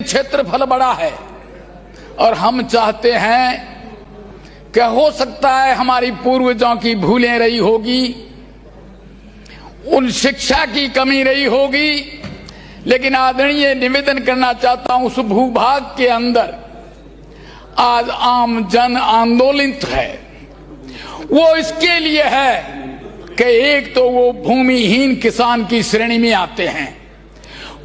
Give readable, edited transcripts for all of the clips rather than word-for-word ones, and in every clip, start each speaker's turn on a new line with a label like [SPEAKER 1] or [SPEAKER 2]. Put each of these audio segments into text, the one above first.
[SPEAKER 1] क्षेत्रफल बड़ा है और हम चाहते हैं कि हो सकता है हमारी पूर्वजों की भूलें रही होगी, उन शिक्षा की कमी रही होगी, लेकिन आदरणीय निवेदन करना चाहता हूं, उस भूभाग के अंदर आज आम जन आंदोलित है। वो इसके लिए है कि एक तो वो भूमिहीन किसान की श्रेणी में आते हैं।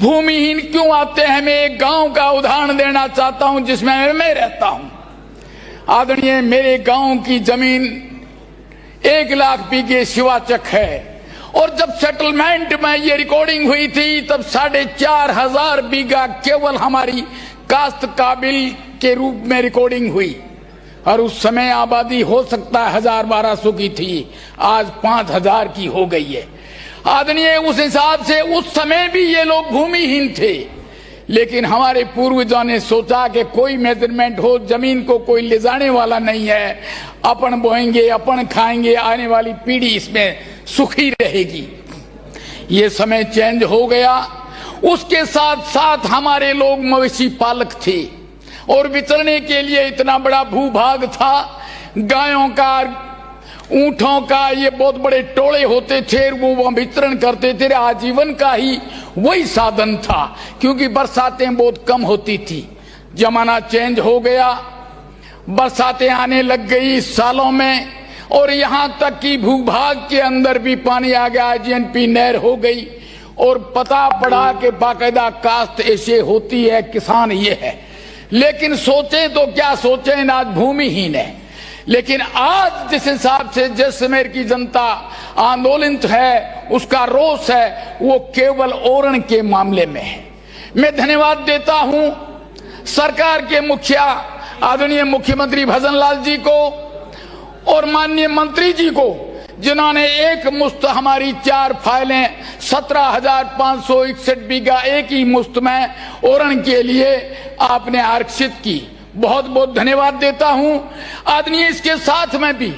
[SPEAKER 1] भूमिहीन क्यों आते हैं, मैं एक गांव का उदाहरण देना चाहता हूं जिसमें मैं रहता हूं। आदरणीय, मेरे गांव की जमीन 1 लाख बीघे शिवाचक है और जब सेटलमेंट में ये रिकॉर्डिंग हुई थी तब 4,500 बीघा केवल हमारी काश्त काबिल के रूप में रिकॉर्डिंग हुई और उस समय आबादी हो सकता है 1,000-1,200 की थी, आज 5,000 की हो गई है। आदरणीय, उस हिसाब से उस समय भी ये लोग भूमिहीन थे, लेकिन हमारे पूर्वजों ने सोचा कि कोई मेजरमेंट हो, जमीन को कोई ले जाने वाला नहीं है, अपन बोएंगे, अपन खाएंगे, आने वाली पीढ़ी इसमें सुखी रहेगी। ये समय चेंज हो गया। उसके साथ साथ हमारे लोग मवेशी पालक थे और विचरने के लिए इतना बड़ा भूभाग था। गायों का, ऊंटों का ये बहुत बड़े टोले होते थे, वो विचरण करते थे। आजीवन का ही वही साधन था क्योंकि बरसातें बहुत कम होती थी। जमाना चेंज हो गया, बरसातें आने लग गई सालों में और यहां तक कि भूभाग के अंदर भी पानी आ गया, जीएनपी नहर हो गई और पता पड़ा कि बाकायदा काश्त ऐसे होती है, किसान ये है। लेकिन सोचें तो क्या सोचें, आज भूमिहीन है। लेकिन आज जिस हिसाब से जैसलमेर की जनता आंदोलित है, उसका रोष है, वो केवल ओरण के मामले में है। मैं धन्यवाद देता हूं सरकार के मुखिया आदरणीय मुख्यमंत्री भजन लाल जी को और माननीय मंत्री जी को, जिन्होंने एक मुश्त हमारी 4 फाइलें 17,561 बीघा एक ही मुश्त में ओरण के लिए आपने आरक्षित की। बहुत बहुत धन्यवाद देता हूं। आदरणीय, इसके साथ में भी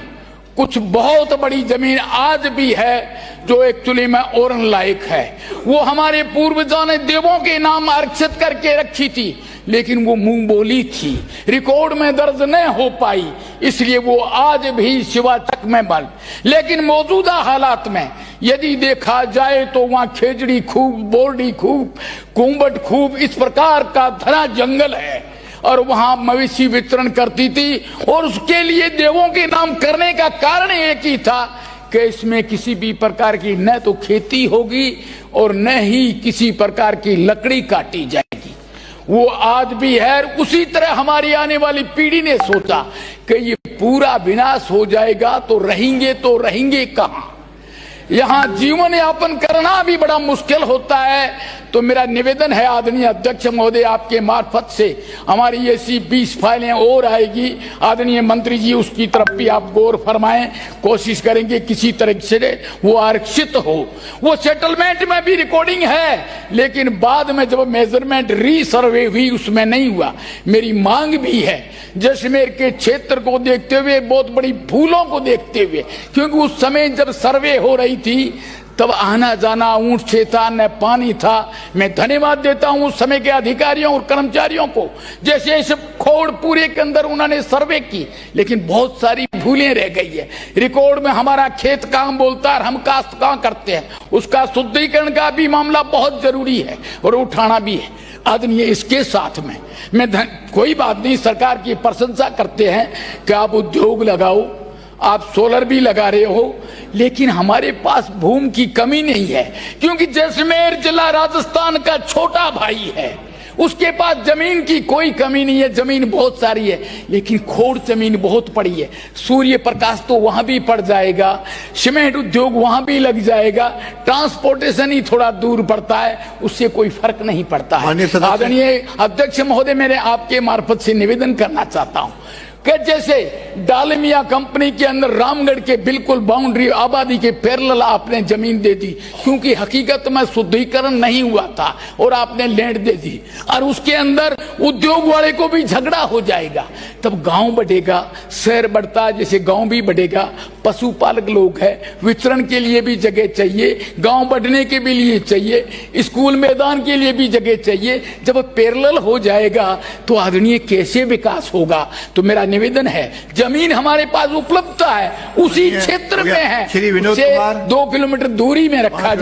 [SPEAKER 1] कुछ बहुत बड़ी जमीन आज भी है जो एक्चुअली में ओरण लायक है। वो हमारे पूर्वजों ने देवों के नाम आरक्षित करके रखी थी, लेकिन वो मुंह बोली थी, रिकॉर्ड में दर्ज नहीं हो पाई, इसलिए वो आज भी शिवाचक में बंद। लेकिन मौजूदा हालात में यदि देखा जाए तो वहां खेजड़ी खूब, बोरडी खूब, कुंबट खूब, इस प्रकार का घना जंगल है और वहां मवेशी वितरण करती थी। और उसके लिए देवों के नाम करने का कारण एक ही था कि इसमें किसी भी प्रकार की न तो खेती होगी और न ही किसी प्रकार की लकड़ी काटी जाएगी। वो आज भी है। उसी तरह हमारी आने वाली पीढ़ी ने सोचा कि ये पूरा विनाश हो जाएगा तो रहेंगे कहां? यहां जीवन यापन करना भी बड़ा मुश्किल होता है। तो मेरा निवेदन है आदरणीय अध्यक्ष महोदय, आपके मार्फत से हमारी ऐसी 20 फाइलें और आएगी। आदरणीय मंत्री जी, उसकी तरफ भी आप गौर फरमाएं। कोशिश करेंगे किसी तरह से वो आरक्षित हो। वो सेटलमेंट में भी रिकॉर्डिंग है, लेकिन बाद में जब मेजरमेंट रीसर्वे हुई उसमें नहीं हुआ। मेरी मांग भी है जैसलमेर के क्षेत्र को देखते हुए, बहुत बड़ी भूलों को देखते हुए, क्योंकि उस समय जब सर्वे हो रही थी तब आना जाना ऊंट से था, न पानी था। मैं धन्यवाद देता हूं उस समय के अधिकारियों और कर्मचारियों को, जैसे इस खोड़ पूरे के अंदर उन्होंने सर्वे की, लेकिन बहुत सारी भूलें रह गई है। रिकॉर्ड में हमारा खेत काम बोलता है, हम काश्त कहां करते हैं, उसका शुद्धिकरण का भी मामला बहुत जरूरी है और उठाना भी है। आदरणीय, इसके साथ में मैं कोई बात नहीं, सरकार की प्रशंसा करते हैं कि आप उद्योग लगाओ, आप सोलर भी लगा रहे हो, लेकिन हमारे पास भूमि की कमी नहीं है, क्योंकि जैसलमेर जिला राजस्थान का छोटा भाई है, उसके पास जमीन की कोई कमी नहीं है। जमीन बहुत सारी है, लेकिन खोड़ जमीन बहुत पड़ी है। सूर्य प्रकाश तो वहां भी पड़ जाएगा, सीमेंट उद्योग वहां भी लग जाएगा, ट्रांसपोर्टेशन ही थोड़ा दूर पड़ता है, उससे कोई फर्क नहीं पड़ता है। आदरणीय अध्यक्ष महोदय, मैंने आपके मार्फत से निवेदन करना चाहता हूं कि जैसे डालमिया कंपनी के अंदर रामगढ़ के बिल्कुल बाउंड्री आबादी के पैरेलल आपने जमीन दे दी, क्योंकि हकीकत में शुद्धिकरण नहीं हुआ था और आपने लैंड दे दी, और उसके अंदर उद्योग वाले को भी झगड़ा हो जाएगा। तब गांव बढ़ेगा, शहर बढ़ता है, जैसे गांव भी बढ़ेगा, पशुपालक लोग हैं, विचरण के लिए भी जगह चाहिए, गांव बढ़ने के भी लिए चाहिए, स्कूल मैदान के लिए भी जगह चाहिए। जब पैरेलल हो जाएगा तो आदरणीय कैसे विकास होगा? तो मेरा निवेदन है, जमीन हमारे पास उपलब्धता है, उसी क्षेत्र में है, उसे 2 किलोमीटर दूरी में रखा